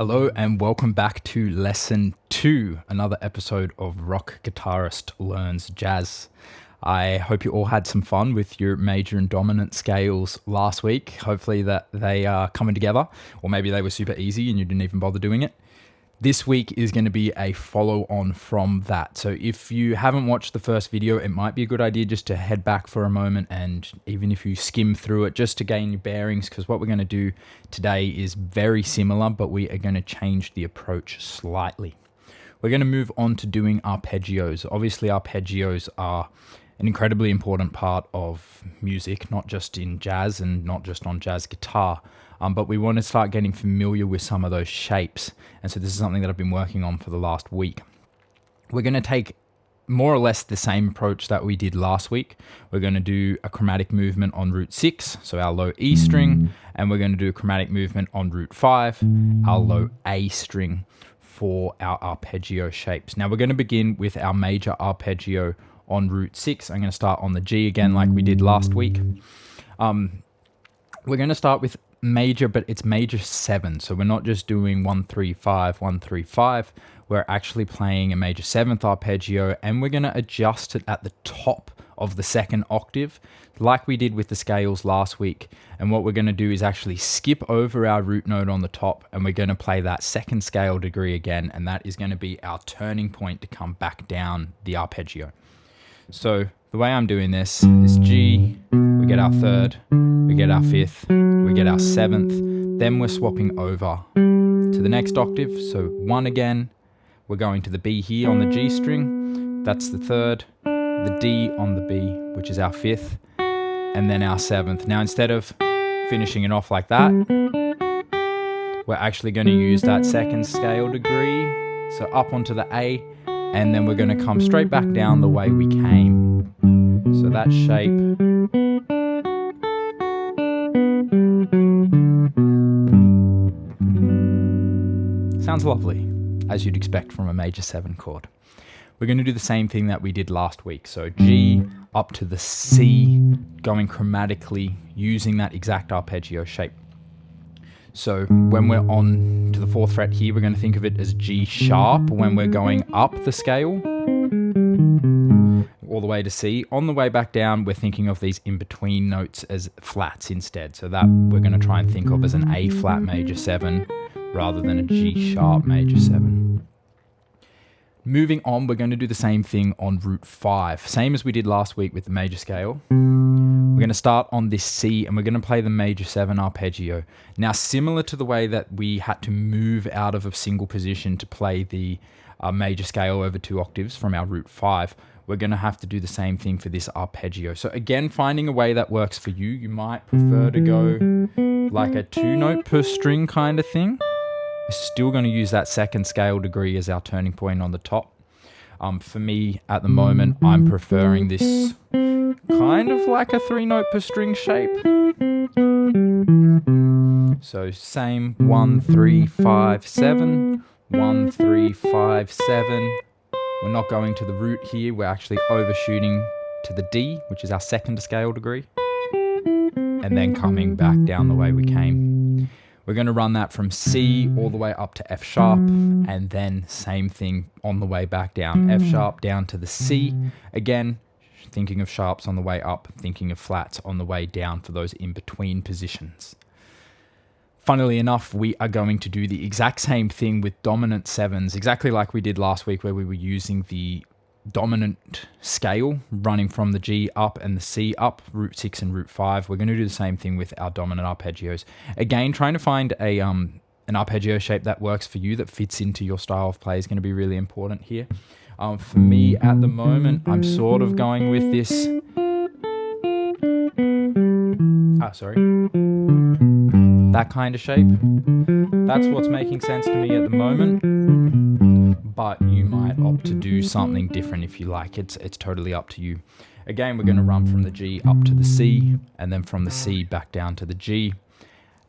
Hello and welcome back to Lesson 2, another episode of Rock Guitarist Learns Jazz. I hope you all had some fun with your major and dominant scales last week. Hopefully that they are coming together, or maybe they were super easy and you didn't even bother doing it. This week is going to be a follow-on from that. So if you haven't watched the first video, it might be a good idea just to head back for a moment, and even if you skim through it just to gain your bearings, because what we're going to do today is very similar, but we are going to change the approach slightly. We're going to move on to doing arpeggios. Obviously, arpeggios are an incredibly important part of music, not just in jazz and not just on jazz guitar. But we want to start getting familiar with some of those shapes. And so this is something that I've been working on for the last week. We're going to take more or less the same approach that we did last week. We're going to do a chromatic movement on root 6, so our low E string, and we're going to do a chromatic movement on root 5, our low A string, for our arpeggio shapes. Now we're going to begin with our major arpeggio on root 6. I'm going to start on the G again like we did last week. We're going to start with major, but it's major 7. So we're not just doing 1, 3, 5, 1, 3, 5. We're actually playing a major 7th arpeggio, and we're going to adjust it at the top of the second octave, like we did with the scales last week. And what we're going to do is actually skip over our root note on the top, and we're going to play that second scale degree again, and that is going to be our turning point to come back down the arpeggio. So the way I'm doing this is G, we get our 3rd, we get our 5th, we get our 7th, then we're swapping over to the next octave. So 1 again, we're going to the B here on the G string, that's the 3rd, the D on the B, which is our 5th, and then our 7th. Now instead of finishing it off like that, we're actually going to use that second scale degree, so up onto the A, and then we're going to come straight back down the way we came. So that shape sounds lovely, as you'd expect from a major 7 chord. We're going to do the same thing that we did last week. So G up to the C, going chromatically, using that exact arpeggio shape. So when we're on to the 4th fret here, we're going to think of it as G sharp when we're going up the scale, all the way to C. On the way back down, we're thinking of these in-between notes as flats instead. So that we're going to try and think of as an A flat major 7 rather than a G sharp major 7. Moving on, we're going to do the same thing on root 5. Same as we did last week with the major scale. We're going to start on this C, and we're going to play the major 7 arpeggio. Now, similar to the way that we had to move out of a single position to play the major scale over 2 octaves from our root 5, we're going to have to do the same thing for this arpeggio. So again, finding a way that works for you. You might prefer to go like a 2-note per string kind of thing. We're still going to use that second scale degree as our turning point on the top. For me, at the moment, I'm preferring this kind of like a 3-note per string shape. So same 1, 3, 5, 7, 1, 3, 5, 7. We're not going to the root here, we're actually overshooting to the D, which is our second scale degree, and then coming back down the way we came. We're going to run that from C all the way up to F sharp, and then same thing on the way back down. F sharp down to the C. Again, thinking of sharps on the way up, thinking of flats on the way down for those in-between positions. Funnily enough, we are going to do the exact same thing with dominant 7s, exactly like we did last week where we were using the dominant scale running from the G up and the C up, root 6 and root 5. We're going to do the same thing with our dominant arpeggios. Again, trying to find a an arpeggio shape that works for you, that fits into your style of play, is going to be really important here. For me at the moment, I'm sort of going with this that kind of shape. That's what's making sense to me at the moment, but you might opt to do something different if you like. It's totally up to you. Again, we're going to run from the G up to the C, and then from the C back down to the G,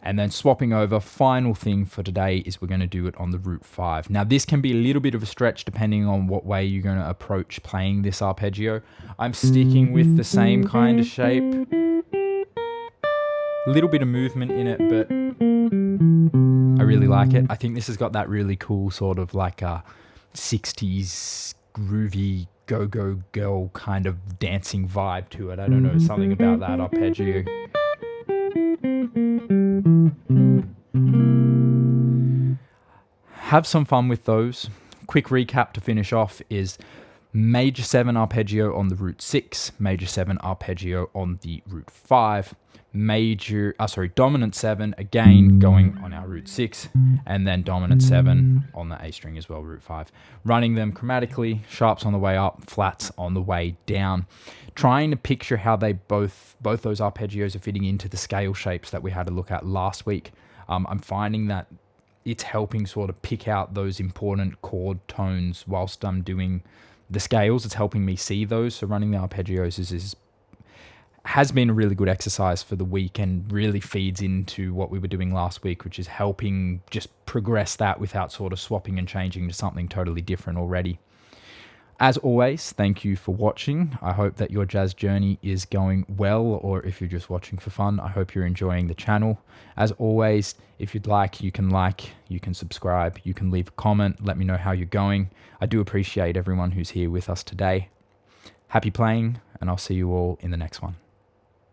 and then swapping over. Final thing for today is we're going to do it on the root 5. Now this can be a little bit of a stretch depending on what way you're going to approach playing this arpeggio. I'm sticking with the same kind of shape. A little bit of movement in it, but I really like it. I think this has got that really cool sort of like a 60s groovy go-go girl kind of dancing vibe to it. I don't know, something about that arpeggio. Have some fun with those. Quick recap to finish off is major 7 arpeggio on the root 6, major 7 arpeggio on the root 5, dominant 7 again going on our root 6, and then dominant 7 on the A string as well, root 5. Running them chromatically, sharps on the way up, flats on the way down. Trying to picture how they both those arpeggios are fitting into the scale shapes that we had a look at last week. I'm finding that it's helping sort of pick out those important chord tones whilst I'm doing the scales. It's helping me see those. So running the arpeggios has been a really good exercise for the week and really feeds into what we were doing last week, which is helping just progress that without sort of swapping and changing to something totally different already. As always, thank you for watching. I hope that your jazz journey is going well, or if you're just watching for fun, I hope you're enjoying the channel. As always, if you'd like, you can subscribe, you can leave a comment, let me know how you're going. I do appreciate everyone who's here with us today. Happy playing, and I'll see you all in the next one.